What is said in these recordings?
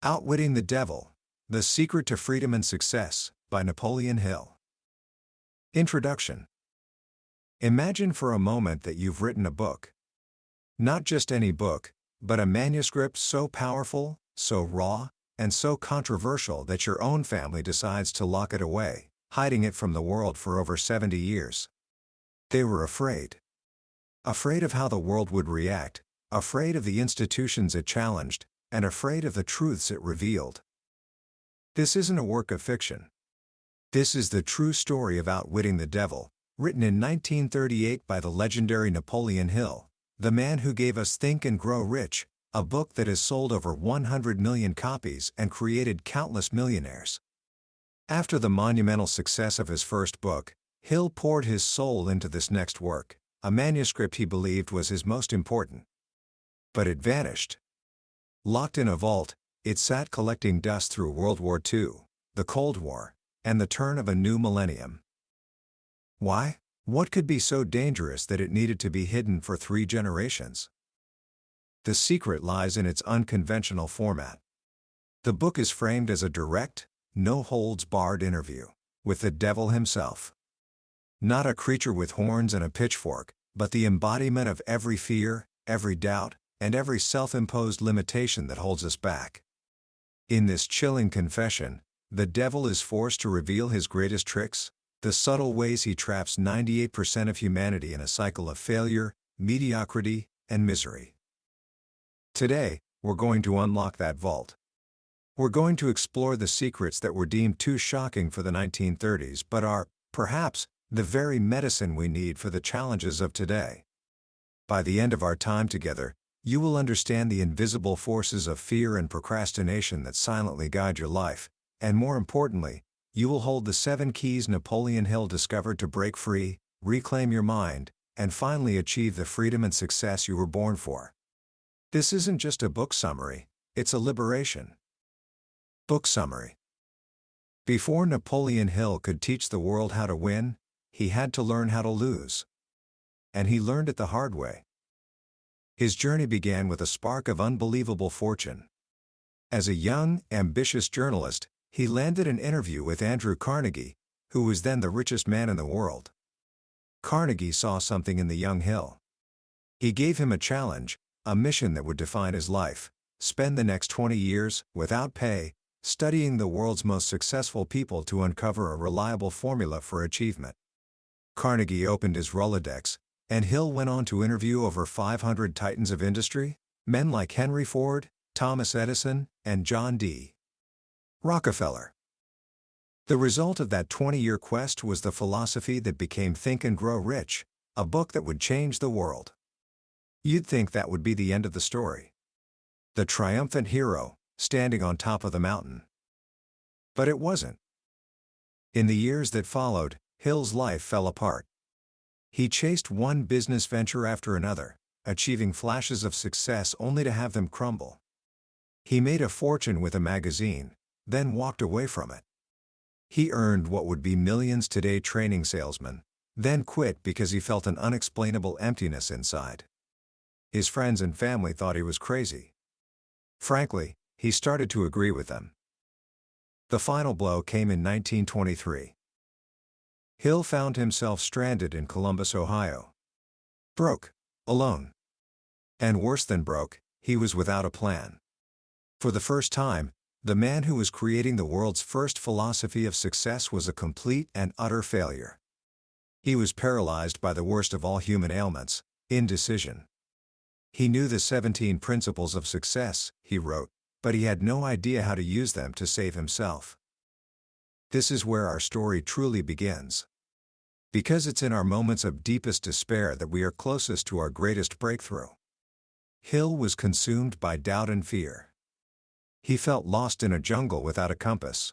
Outwitting the Devil, The Secret to Freedom and Success, by Napoleon Hill. Introduction. Imagine for a moment that you've written a book. Not just any book, but a manuscript so powerful, so raw, and so controversial that your own family decides to lock it away, hiding it from the world for over 70 years. They were afraid. Afraid of how the world would react, afraid of the institutions it challenged, and afraid of the truths it revealed. This isn't a work of fiction. This is the true story of Outwitting the Devil, written in 1938 by the legendary Napoleon Hill, the man who gave us Think and Grow Rich, a book that has sold over 100 million copies and created countless millionaires. After the monumental success of his first book, Hill poured his soul into this next work, a manuscript he believed was his most important. But it vanished. Locked in a vault, it sat collecting dust through World War II, the Cold War, and the turn of a new millennium. Why? What could be so dangerous that it needed to be hidden for 3 generations? The secret lies in its unconventional format. The book is framed as a direct, no-holds-barred interview with the devil himself. Not a creature with horns and a pitchfork, but the embodiment of every fear, every doubt, and every self-imposed limitation that holds us back. In this chilling confession, the devil is forced to reveal his greatest tricks, the subtle ways he traps 98% of humanity in a cycle of failure, mediocrity, and misery. Today, we're going to unlock that vault. We're going to explore the secrets that were deemed too shocking for the 1930s but are, perhaps, the very medicine we need for the challenges of today. By the end of our time together, you will understand the invisible forces of fear and procrastination that silently guide your life, and more importantly, you will hold the 7 keys Napoleon Hill discovered to break free, reclaim your mind, and finally achieve the freedom and success you were born for. This isn't just a book summary, it's a liberation. Book summary. Before Napoleon Hill could teach the world how to win, he had to learn how to lose. And he learned it the hard way. His journey began with a spark of unbelievable fortune. As a young, ambitious journalist, he landed an interview with Andrew Carnegie, who was then the richest man in the world. Carnegie saw something in the young Hill. He gave him a challenge, a mission that would define his life: spend the next 20 years, without pay, studying the world's most successful people to uncover a reliable formula for achievement. Carnegie opened his Rolodex, and Hill went on to interview over 500 titans of industry, men like Henry Ford, Thomas Edison, and John D. Rockefeller. The result of that 20-year quest was the philosophy that became Think and Grow Rich, a book that would change the world. You'd think that would be the end of the story. The triumphant hero, standing on top of the mountain. But it wasn't. In the years that followed, Hill's life fell apart. He chased one business venture after another, achieving flashes of success only to have them crumble. He made a fortune with a magazine, then walked away from it. He earned what would be millions today training salesmen, then quit because he felt an unexplainable emptiness inside. His friends and family thought he was crazy. Frankly, he started to agree with them. The final blow came in 1923. Hill found himself stranded in Columbus, Ohio. Broke. Alone. And worse than broke, he was without a plan. For the first time, the man who was creating the world's first philosophy of success was a complete and utter failure. He was paralyzed by the worst of all human ailments, indecision. He knew the 17 principles of success, he wrote, but he had no idea how to use them to save himself. This is where our story truly begins. Because it's in our moments of deepest despair that we are closest to our greatest breakthrough. Hill was consumed by doubt and fear. He felt lost in a jungle without a compass.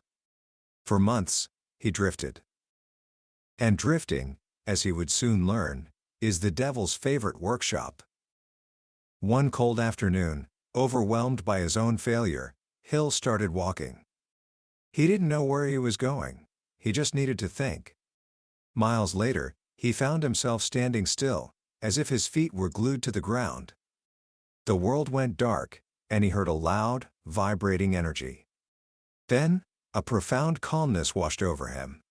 For months, he drifted. And drifting, as he would soon learn, is the devil's favorite workshop. One cold afternoon, overwhelmed by his own failure, Hill started walking. He didn't know where he was going. He just needed to think. Miles later, he found himself standing still, as if his feet were glued to the ground. The world went dark, and he heard a loud, vibrating energy. Then, a profound calmness washed over him.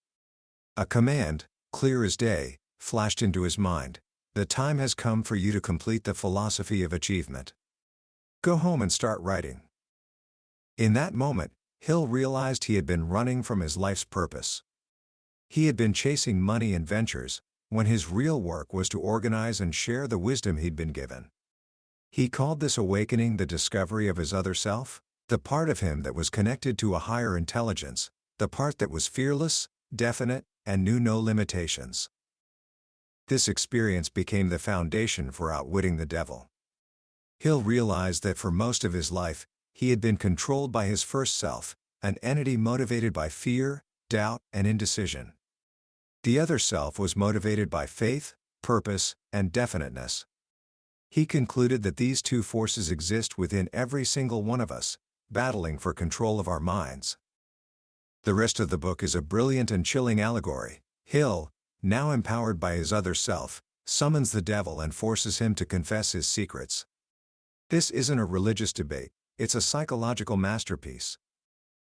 A command, clear as day, flashed into his mind. The time has come for you to complete the philosophy of achievement. Go home and start writing. In that moment, Hill realized he had been running from his life's purpose. He had been chasing money and ventures, when his real work was to organize and share the wisdom he'd been given. He called this awakening the discovery of his other self, the part of him that was connected to a higher intelligence, the part that was fearless, definite, and knew no limitations. This experience became the foundation for Outwitting the Devil. Hill realized that for most of his life, he had been controlled by his first self, an entity motivated by fear, doubt, and indecision. The other self was motivated by faith, purpose, and definiteness. He concluded that these two forces exist within every single one of us, battling for control of our minds. The rest of the book is a brilliant and chilling allegory. Hill, now empowered by his other self, summons the devil and forces him to confess his secrets. This isn't a religious debate, it's a psychological masterpiece.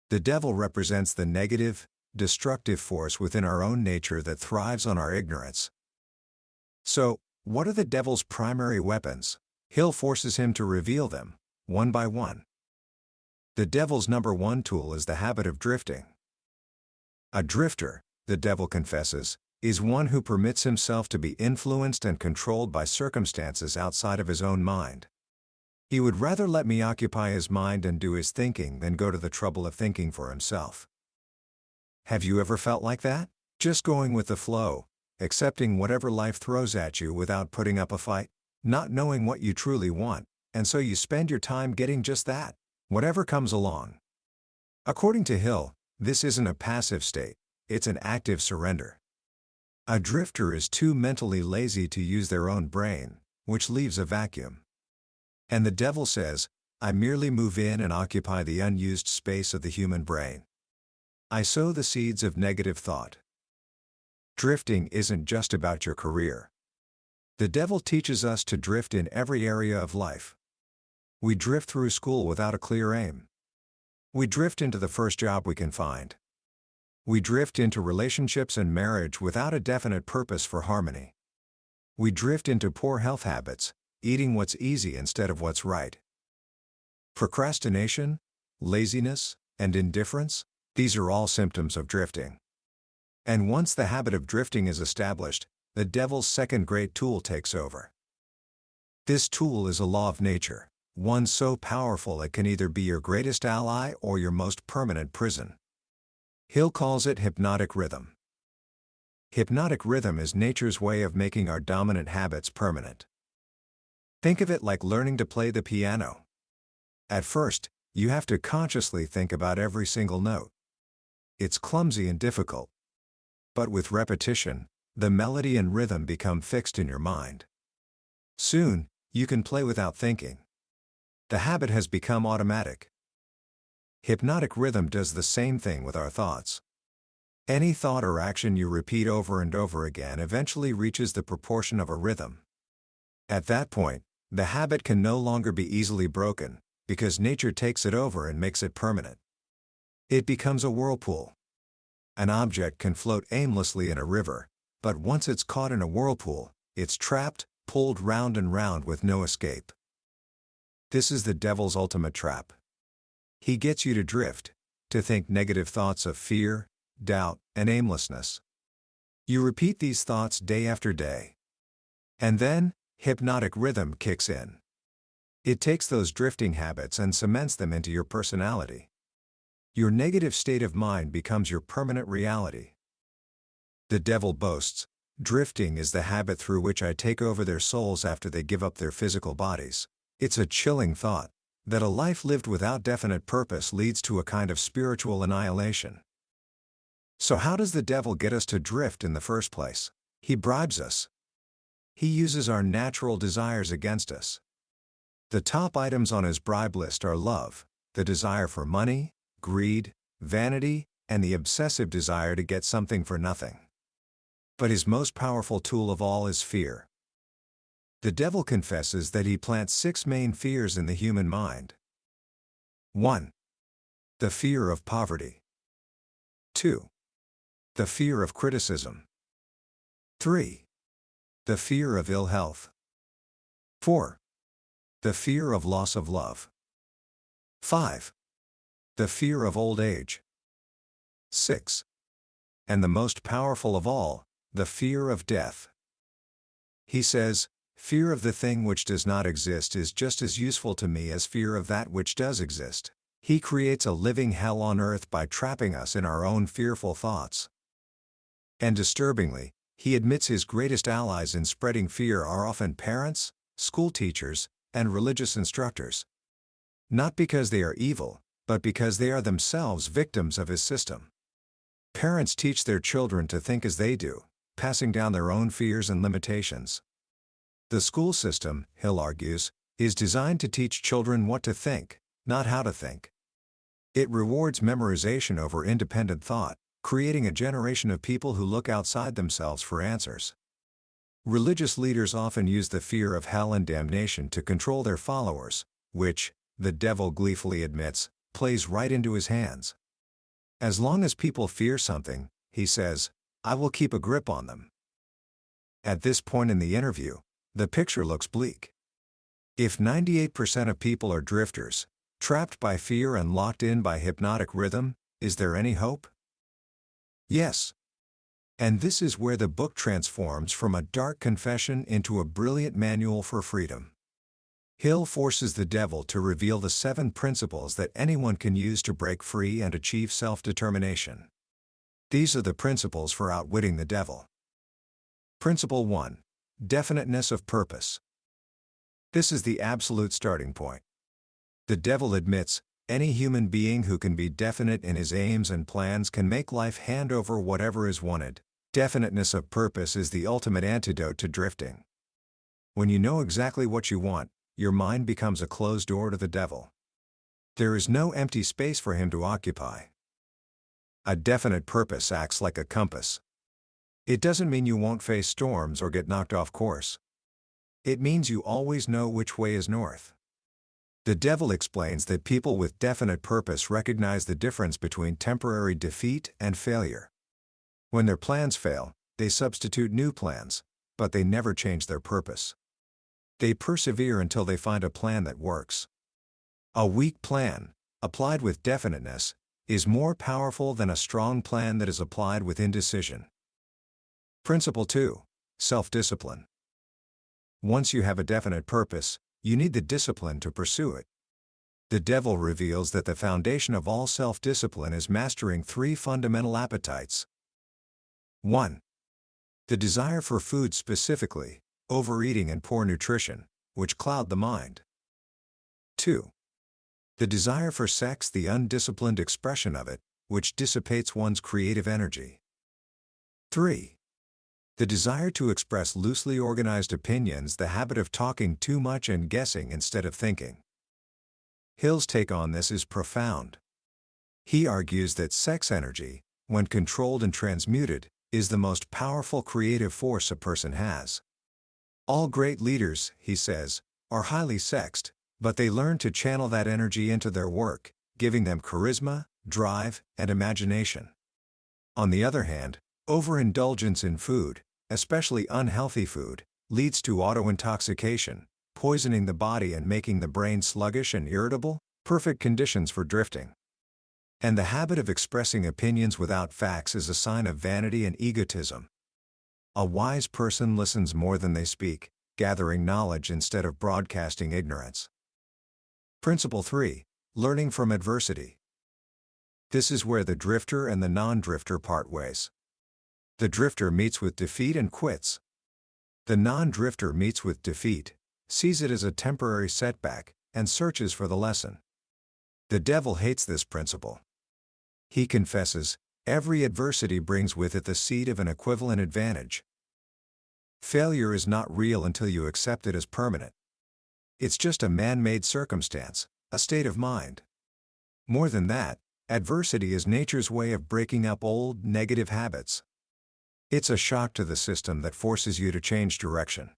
The devil represents the negative, destructive force within our own nature that thrives on our ignorance. So, what are the devil's primary weapons? Hill forces him to reveal them, one by one. The devil's number one tool is the habit of drifting. A drifter, the devil confesses, is one who permits himself to be influenced and controlled by circumstances outside of his own mind. He would rather let me occupy his mind and do his thinking than go to the trouble of thinking for himself. Have you ever felt like that? Just going with the flow, accepting whatever life throws at you without putting up a fight, not knowing what you truly want, and so you spend your time getting just that, whatever comes along. According to Hill, this isn't a passive state, it's an active surrender. A drifter is too mentally lazy to use their own brain, which leaves a vacuum. And the devil says, I merely move in and occupy the unused space of the human brain. I sow the seeds of negative thought. Drifting isn't just about your career. The devil teaches us to drift in every area of life. We drift through school without a clear aim. We drift into the first job we can find. We drift into relationships and marriage without a definite purpose for harmony. We drift into poor health habits, eating what's easy instead of what's right. Procrastination, laziness, and indifference, these are all symptoms of drifting. And once the habit of drifting is established, the devil's second great tool takes over. This tool is a law of nature, one so powerful it can either be your greatest ally or your most permanent prison. Hill calls it hypnotic rhythm. Hypnotic rhythm is nature's way of making our dominant habits permanent. Think of it like learning to play the piano. At first, you have to consciously think about every single note. It's clumsy and difficult. But with repetition, the melody and rhythm become fixed in your mind. Soon, you can play without thinking. The habit has become automatic. Hypnotic rhythm does the same thing with our thoughts. Any thought or action you repeat over and over again eventually reaches the proportion of a rhythm. At that point, the habit can no longer be easily broken, because nature takes it over and makes it permanent. It becomes a whirlpool. An object can float aimlessly in a river, but once it's caught in a whirlpool, it's trapped, pulled round and round with no escape. This is the devil's ultimate trap. He gets you to drift, to think negative thoughts of fear, doubt, and aimlessness. You repeat these thoughts day after day. And then, hypnotic rhythm kicks in. It takes those drifting habits and cements them into your personality. Your negative state of mind becomes your permanent reality. The devil boasts, drifting is the habit through which I take over their souls after they give up their physical bodies. It's a chilling thought, that a life lived without definite purpose leads to a kind of spiritual annihilation. So how does the devil get us to drift in the first place? He bribes us. He uses our natural desires against us. The top items on his bribe list are love, the desire for money, greed, vanity, and the obsessive desire to get something for nothing. But his most powerful tool of all is fear. The devil confesses that he plants 6 main fears in the human mind. 1. The fear of poverty. 2. The fear of criticism. 3. The fear of ill health. 4. The fear of loss of love. 5. The fear of old age. 6. And the most powerful of all, the fear of death. He says, fear of the thing which does not exist is just as useful to me as fear of that which does exist. He creates a living hell on earth by trapping us in our own fearful thoughts. And disturbingly, he admits his greatest allies in spreading fear are often parents, school teachers, and religious instructors. Not because they are evil, but because they are themselves victims of his system. Parents teach their children to think as they do, passing down their own fears and limitations. The school system, Hill argues, is designed to teach children what to think, not how to think. It rewards memorization over independent thought, creating a generation of people who look outside themselves for answers. Religious leaders often use the fear of hell and damnation to control their followers, which, the devil gleefully admits, plays right into his hands. As long as people fear something, he says, I will keep a grip on them. At this point in the interview, the picture looks bleak. If 98% of people are drifters, trapped by fear and locked in by hypnotic rhythm, is there any hope? Yes. And this is where the book transforms from a dark confession into a brilliant manual for freedom. Hill forces the devil to reveal the 7 principles that anyone can use to break free and achieve self-determination. These are the principles for outwitting the devil. Principle 1. Definiteness of purpose. This is the absolute starting point. The devil admits, any human being who can be definite in his aims and plans can make life hand over whatever is wanted. Definiteness of purpose is the ultimate antidote to drifting. When you know exactly what you want, your mind becomes a closed door to the devil. There is no empty space for him to occupy. A definite purpose acts like a compass. It doesn't mean you won't face storms or get knocked off course. It means you always know which way is north. The devil explains that people with definite purpose recognize the difference between temporary defeat and failure. When their plans fail, they substitute new plans, but they never change their purpose. They persevere until they find a plan that works. A weak plan, applied with definiteness, is more powerful than a strong plan that is applied with indecision. Principle 2. Self-discipline. Once you have a definite purpose, you need the discipline to pursue it. The devil reveals that the foundation of all self-discipline is mastering 3 fundamental appetites. 1. The desire for food, specifically overeating and poor nutrition, which cloud the mind. 2. The desire for sex, the undisciplined expression of it, which dissipates one's creative energy. 3. The desire to express loosely organized opinions, the habit of talking too much and guessing instead of thinking. Hill's take on this is profound. He argues that sex energy, when controlled and transmuted, is the most powerful creative force a person has. All great leaders, he says, are highly sexed, but they learn to channel that energy into their work, giving them charisma, drive, and imagination. On the other hand, overindulgence in food, especially unhealthy food, leads to auto-intoxication, poisoning the body and making the brain sluggish and irritable, perfect conditions for drifting. And the habit of expressing opinions without facts is a sign of vanity and egotism. A wise person listens more than they speak, gathering knowledge instead of broadcasting ignorance. Principle 3. Learning from adversity. This is where the drifter and the non-drifter part ways. The drifter meets with defeat and quits. The non-drifter meets with defeat, sees it as a temporary setback, and searches for the lesson. The devil hates this principle. He confesses, every adversity brings with it the seed of an equivalent advantage. Failure is not real until you accept it as permanent. It's just a man-made circumstance, a state of mind. More than that, adversity is nature's way of breaking up old, negative habits. It's a shock to the system that forces you to change direction.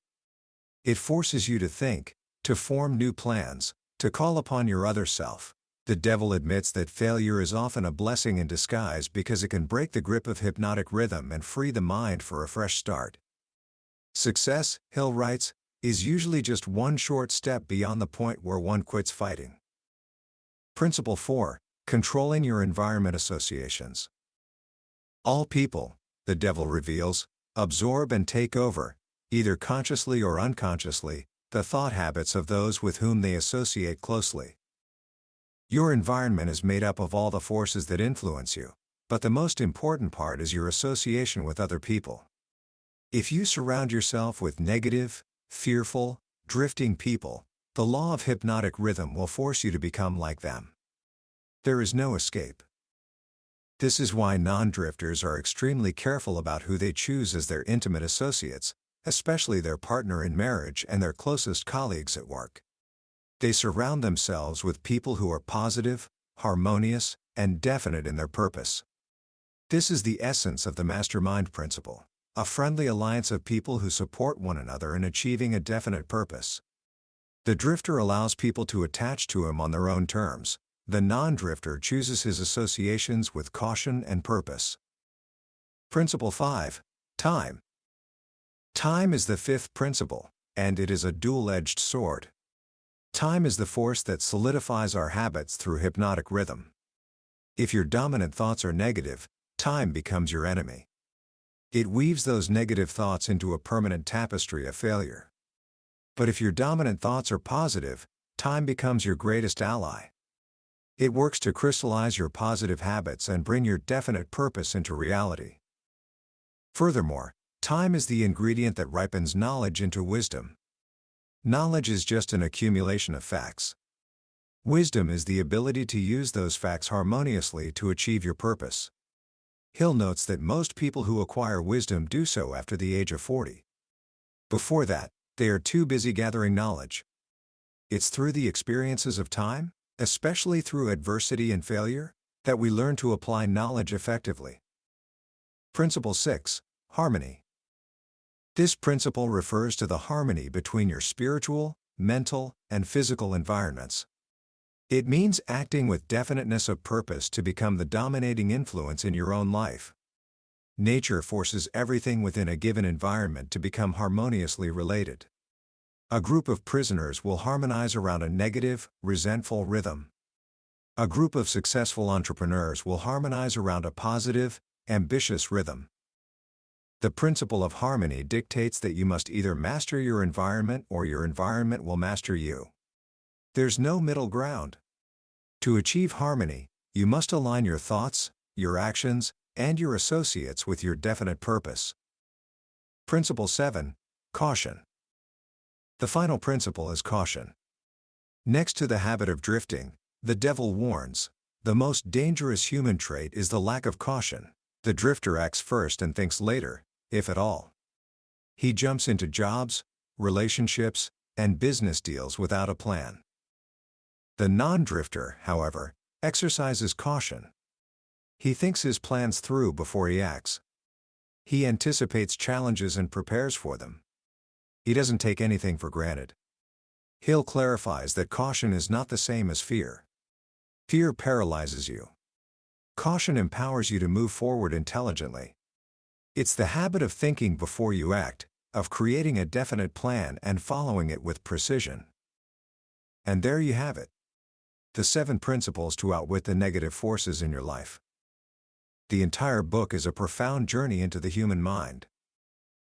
It forces you to think, to form new plans, to call upon your other self. The devil admits that failure is often a blessing in disguise because it can break the grip of hypnotic rhythm and free the mind for a fresh start. Success, Hill writes, is usually just one short step beyond the point where one quits fighting. Principle 4. Controlling your environment associations. All people, the devil reveals, absorb and take over, either consciously or unconsciously, the thought habits of those with whom they associate closely. Your environment is made up of all the forces that influence you, but the most important part is your association with other people. If you surround yourself with negative, fearful, drifting people, the law of hypnotic rhythm will force you to become like them. There is no escape. This is why non-drifters are extremely careful about who they choose as their intimate associates, especially their partner in marriage and their closest colleagues at work. They surround themselves with people who are positive, harmonious, and definite in their purpose. This is the essence of the mastermind principle, a friendly alliance of people who support one another in achieving a definite purpose. The drifter allows people to attach to him on their own terms. The non-drifter chooses his associations with caution and purpose. Principle 5. Time. Time is the fifth principle, and it is a dual-edged sword. Time is the force that solidifies our habits through hypnotic rhythm. If your dominant thoughts are negative, time becomes your enemy. It weaves those negative thoughts into a permanent tapestry of failure. But if your dominant thoughts are positive, time becomes your greatest ally. It works to crystallize your positive habits and bring your definite purpose into reality. Furthermore, time is the ingredient that ripens knowledge into wisdom. Knowledge is just an accumulation of facts. Wisdom is the ability to use those facts harmoniously to achieve your purpose. Hill notes that most people who acquire wisdom do so after the age of 40. Before that, they are too busy gathering knowledge. It's through the experiences of time, especially through adversity and failure, that we learn to apply knowledge effectively. Principle 6. Harmony. This principle refers to the harmony between your spiritual, mental, and physical environments. It means acting with definiteness of purpose to become the dominating influence in your own life. Nature forces everything within a given environment to become harmoniously related. A group of prisoners will harmonize around a negative, resentful rhythm. A group of successful entrepreneurs will harmonize around a positive, ambitious rhythm. The principle of harmony dictates that you must either master your environment or your environment will master you. There's no middle ground. To achieve harmony, you must align your thoughts, your actions, and your associates with your definite purpose. Principle 7. Caution. The final principle is caution. Next to the habit of drifting, the devil warns, the most dangerous human trait is the lack of caution. The drifter acts first and thinks later, if at all. He jumps into jobs, relationships, and business deals without a plan. The non-drifter, however, exercises caution. He thinks his plans through before he acts. He anticipates challenges and prepares for them. He doesn't take anything for granted. Hill clarifies that caution is not the same as fear. Fear paralyzes you. Caution empowers you to move forward intelligently. It's the habit of thinking before you act, of creating a definite plan and following it with precision. And there you have it. The 7 principles to outwit the negative forces in your life. The entire book is a profound journey into the human mind.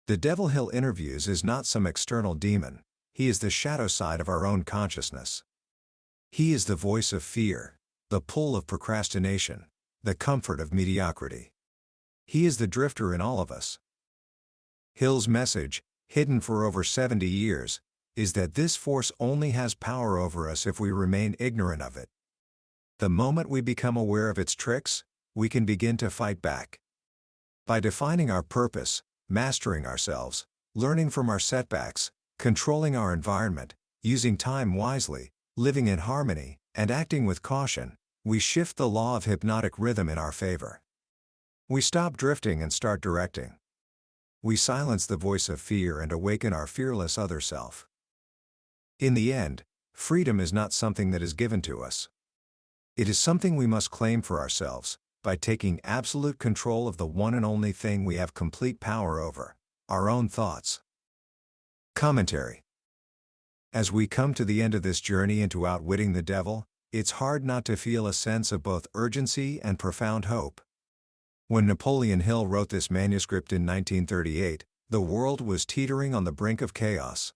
The devil Hill interviews is not some external demon, he is the shadow side of our own consciousness. He is the voice of fear, the pull of procrastination, the comfort of mediocrity. He is the drifter in all of us. Hill's message, hidden for over 70 years, is that this force only has power over us if we remain ignorant of it. The moment we become aware of its tricks, we can begin to fight back. By defining our purpose, mastering ourselves, learning from our setbacks, controlling our environment, using time wisely, living in harmony, and acting with caution, we shift the law of hypnotic rhythm in our favor. We stop drifting and start directing. We silence the voice of fear and awaken our fearless other self. In the end, freedom is not something that is given to us. It is something we must claim for ourselves, by taking absolute control of the one and only thing we have complete power over, our own thoughts. Commentary. As we come to the end of this journey into Outwitting the Devil, it's hard not to feel a sense of both urgency and profound hope. When Napoleon Hill wrote this manuscript in 1938, the world was teetering on the brink of chaos.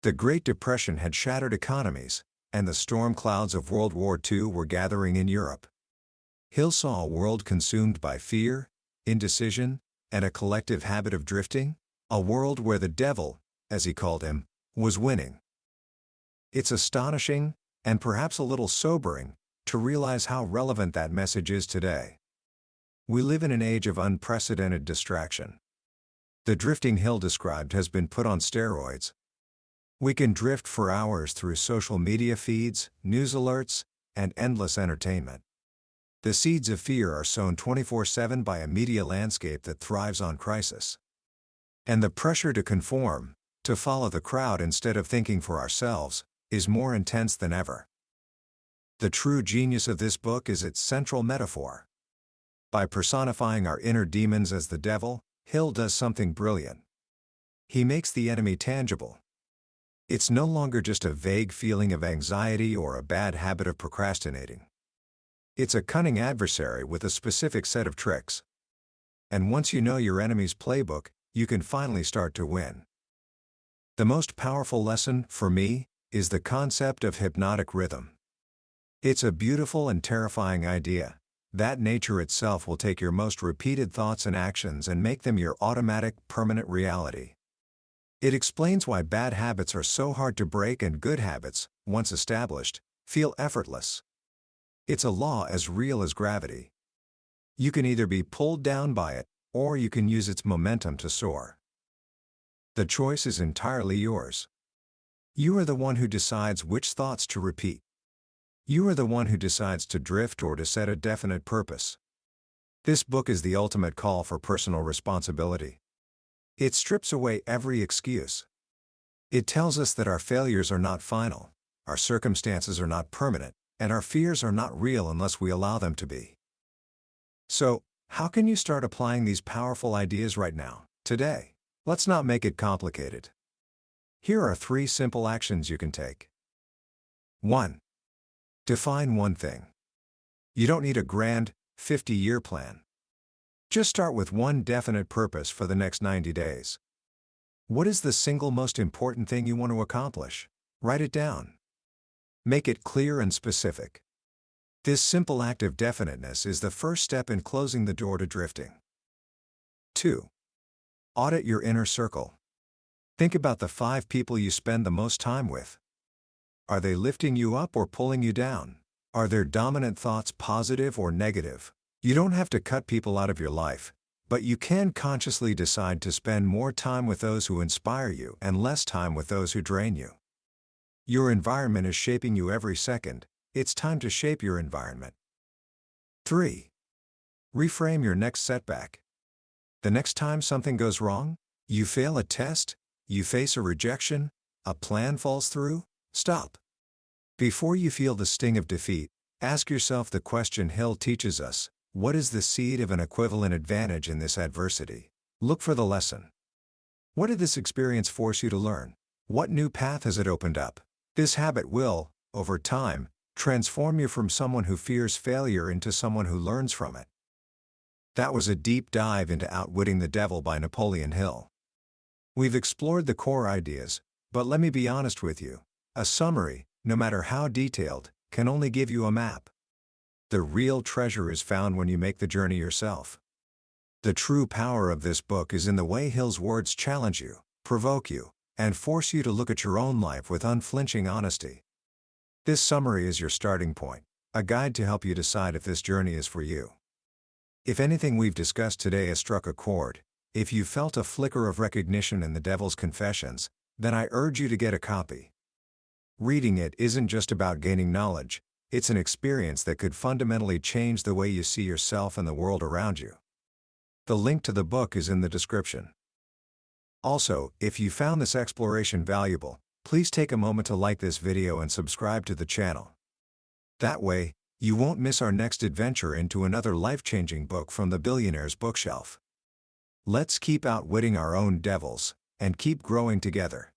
The Great Depression had shattered economies, and the storm clouds of World War II were gathering in Europe. Hill saw a world consumed by fear, indecision, and a collective habit of drifting, a world where the devil, as he called him, was winning. It's astonishing, and perhaps a little sobering, to realize how relevant that message is today. We live in an age of unprecedented distraction. The drifting Hill described has been put on steroids. We can drift for hours through social media feeds, news alerts, and endless entertainment. The seeds of fear are sown 24/7 by a media landscape that thrives on crisis. And the pressure to conform, to follow the crowd instead of thinking for ourselves, is more intense than ever. The true genius of this book is its central metaphor. By personifying our inner demons as the devil, Hill does something brilliant. He makes the enemy tangible. It's no longer just a vague feeling of anxiety or a bad habit of procrastinating. It's a cunning adversary with a specific set of tricks. And once you know your enemy's playbook, you can finally start to win. The most powerful lesson, for me, is the concept of hypnotic rhythm. It's a beautiful and terrifying idea, that nature itself will take your most repeated thoughts and actions and make them your automatic, permanent reality. It explains why bad habits are so hard to break and good habits, once established, feel effortless. It's a law as real as gravity. You can either be pulled down by it, or you can use its momentum to soar. The choice is entirely yours. You are the one who decides which thoughts to repeat. You are the one who decides to drift or to set a definite purpose. This book is the ultimate call for personal responsibility. It strips away every excuse. It tells us that our failures are not final, our circumstances are not permanent, and our fears are not real unless we allow them to be. So, how can you start applying these powerful ideas right now, today? Let's not make it complicated. Here are 3 simple actions you can take. 1. Define one thing. You don't need a grand, 50-year plan. Just start with one definite purpose for the next 90 days. What is the single most important thing you want to accomplish? Write it down. Make it clear and specific. This simple act of definiteness is the first step in closing the door to drifting. 2. Audit your inner circle. Think about the 5 people you spend the most time with. Are they lifting you up or pulling you down? Are their dominant thoughts positive or negative? You don't have to cut people out of your life, but you can consciously decide to spend more time with those who inspire you and less time with those who drain you. Your environment is shaping you every second. It's time to shape your environment. 3. Reframe your next setback. The next time something goes wrong, you fail a test, you face a rejection, a plan falls through, stop. Before you feel the sting of defeat, ask yourself the question Hill teaches us: what is the seed of an equivalent advantage in this adversity? Look for the lesson. What did this experience force you to learn? What new path has it opened up? This habit will, over time, transform you from someone who fears failure into someone who learns from it. That was a deep dive into Outwitting the Devil by Napoleon Hill. We've explored the core ideas, but let me be honest with you. A summary, no matter how detailed, can only give you a map. The real treasure is found when you make the journey yourself. The true power of this book is in the way Hill's words challenge you, provoke you, and force you to look at your own life with unflinching honesty. This summary is your starting point, a guide to help you decide if this journey is for you. If anything we've discussed today has struck a chord, if you felt a flicker of recognition in the Devil's Confessions, then I urge you to get a copy. Reading it isn't just about gaining knowledge, it's an experience that could fundamentally change the way you see yourself and the world around you. The link to the book is in the description. Also, if you found this exploration valuable, please take a moment to like this video and subscribe to the channel. That way, you won't miss our next adventure into another life-changing book from the billionaire's bookshelf. Let's keep outwitting our own devils, and keep growing together.